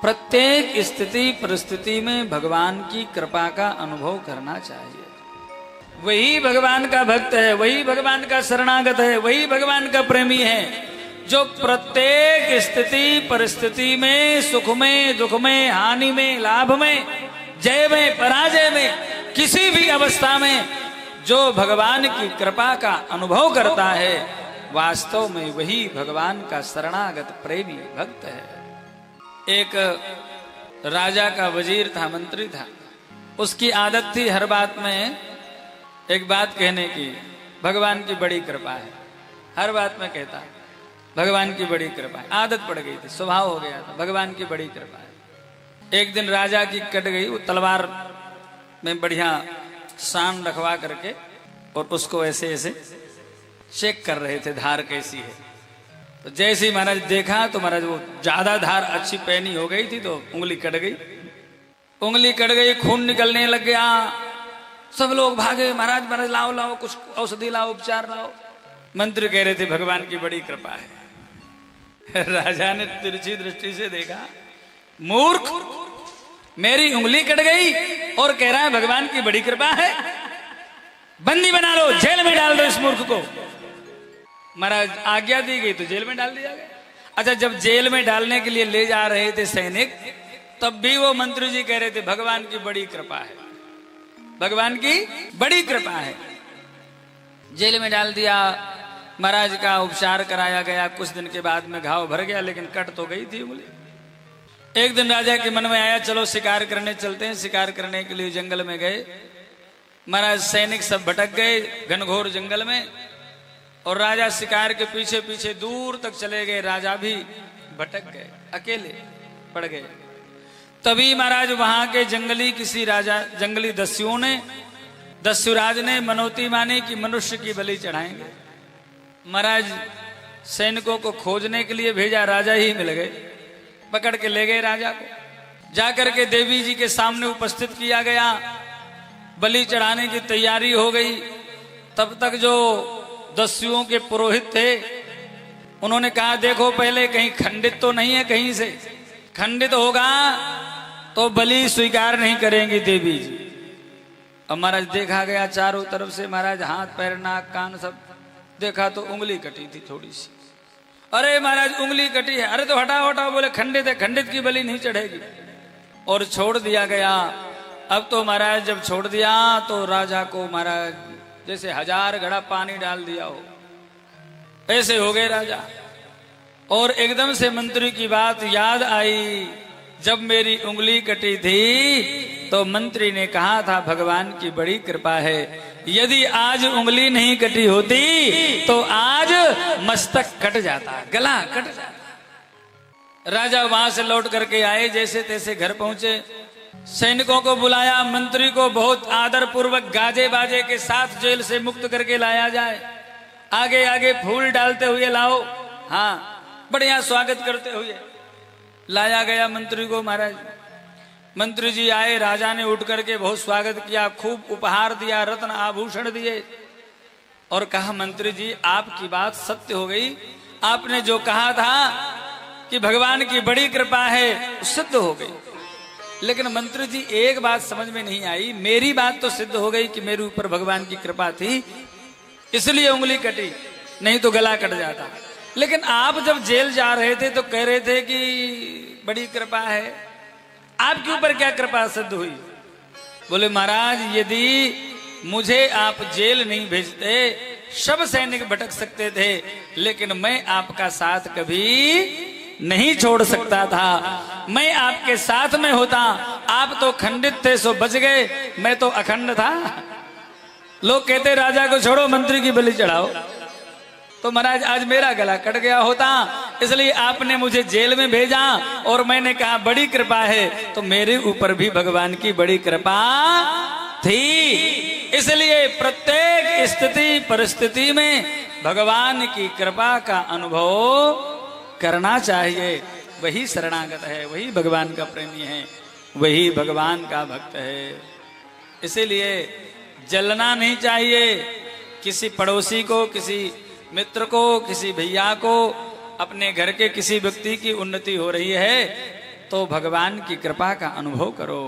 प्रत्येक स्थिति परिस्थिति में भगवान की कृपा का अनुभव करना चाहिए। वही भगवान का भक्त है, वही भगवान का शरणागत है, वही भगवान का प्रेमी है जो प्रत्येक स्थिति परिस्थिति में, सुख में, दुख में, हानि में, लाभ में, जय में, पराजय में, किसी भी अवस्था में जो भगवान की कृपा का अनुभव करता है, वास्तव में वही भगवान का शरणागत प्रेमी भक्त है। एक राजा का वजीर था, मंत्री था। उसकी आदत थी हर बात में एक बात कहने की, भगवान की बड़ी कृपा है। हर बात में कहता भगवान की बड़ी कृपा है। आदत पड़ गई थी, स्वभाव हो गया था, भगवान की बड़ी कृपा है। एक दिन राजा की कट गई, वो तलवार में बढ़िया शान रखवा करके और उसको ऐसे ऐसे चेक कर रहे थे, धार कैसी है। तो जैसे ही महाराज देखा तो महाराज वो ज्यादा धार अच्छी पैनी हो गई थी, तो उंगली कट गई। उंगली कट गई, खून निकलने लग गया। सब लोग भागे, महाराज महाराज लाओ लाओ, कुछ औषधि लाओ, उपचार लाओ। मंत्री कह रहे थे भगवान की बड़ी कृपा है। राजा ने तिरछी दृष्टि से देखा, मूर्ख, मेरी उंगली कट गई और कह रहा है भगवान की बड़ी कृपा है। बंदी बना लो, जेल में डाल दो इस मूर्ख को। महाराज आज्ञा दी गई तो जेल में डाल दिया गया। अच्छा, जब जेल में डालने के लिए ले जा रहे थे सैनिक, तब भी वो मंत्री जी कह रहे थे भगवान की बड़ी कृपा है, भगवान की बड़ी कृपा है। जेल में डाल दिया, महाराज का उपचार कराया गया। कुछ दिन के बाद में घाव भर गया, लेकिन कट तो गई थी उंगली। एक दिन राजा के मन में आया, चलो शिकार करने चलते हैं। शिकार करने के लिए जंगल में गए। महाराज सैनिक सब भटक गए घनघोर जंगल में, और राजा शिकार के पीछे पीछे दूर तक चले गए। राजा भी भटक गए, अकेले पड़ गए। तभी महाराज वहां के जंगली किसी राजा, जंगली दस्युराज ने मनौती मानी कि मनुष्य की बलि चढ़ाएंगे। महाराज सैनिकों को खोजने के लिए भेजा, राजा ही मिल गए। पकड़ के ले गए राजा को। जाकर के देवी जी के सामने उपस्थित किया गया। बलि चढ़ाने की तैयारी हो गई। तब तक जो दस्युओं के पुरोहित थे, उन्होंने कहा देखो पहले कहीं खंडित तो नहीं है, कहीं से खंडित होगा तो बलि स्वीकार नहीं करेंगी देवी जी। अब महाराज देखा गया चारों तरफ से, महाराज हाथ पैर नाक कान सब देखा तो उंगली कटी थी थोड़ी सी। अरे महाराज उंगली कटी है, अरे तो हटाओ हटाओ, बोले खंडित है, खंडित की बलि नहीं चढ़ेगी। और छोड़ दिया गया। अब तो महाराज जब छोड़ दिया तो राजा को महाराज जैसे 1000 घड़ा पानी डाल दिया हो, ऐसे हो गए राजा। और एकदम से मंत्री की बात याद आई, जब मेरी उंगली कटी थी तो मंत्री ने कहा था भगवान की बड़ी कृपा है, यदि आज उंगली नहीं कटी होती तो आज मस्तक कट जाता, गला कट जाता। राजा वहां से लौट करके आए, जैसे तैसे घर पहुंचे। सैनिकों को बुलाया, मंत्री को बहुत आदर पूर्वक गाजे बाजे के साथ जेल से मुक्त करके लाया जाए। आगे आगे फूल डालते हुए लाओ, हाँ बढ़िया स्वागत करते हुए लाया गया मंत्री को। महाराज मंत्री जी आए, राजा ने उठ करके बहुत स्वागत किया, खूब उपहार दिया, रत्न आभूषण दिए और कहा मंत्री जी आपकी बात सत्य हो गई, आपने जो कहा था कि भगवान की बड़ी कृपा है सिद्ध हो गई। लेकिन मंत्री जी एक बात समझ में नहीं आई, मेरी बात तो सिद्ध हो गई कि मेरे ऊपर भगवान की कृपा थी इसलिए उंगली कटी, नहीं तो गला कट जाता। लेकिन आप जब जेल जा रहे थे तो कह रहे थे कि बड़ी कृपा है, आपके ऊपर क्या कृपा सिद्ध हुई? बोले महाराज यदि मुझे आप जेल नहीं भेजते सब सैनिक भटक सकते थे, लेकिन मैं आपका साथ कभी नहीं छोड़ सकता था। मैं आपके साथ में होता, आप तो खंडित थे सो बच गए, मैं तो अखंड था। लोग कहते राजा को छोड़ो मंत्री की बलि चढ़ाओ, तो महाराज आज मेरा गला कट गया होता, इसलिए आपने मुझे जेल में भेजा और मैंने कहा बड़ी कृपा है, तो मेरे ऊपर भी भगवान की बड़ी कृपा थी। इसलिए प्रत्येक स्थिति परिस्थिति में भगवान की कृपा का अनुभव करना चाहिए। वही शरणागत है, वही भगवान का प्रेमी है, वही भगवान का भक्त है। इसीलिए जलना नहीं चाहिए किसी पड़ोसी को, किसी मित्र को, किसी भैया को, अपने घर के किसी व्यक्ति की उन्नति हो रही है तो भगवान की कृपा का अनुभव करो।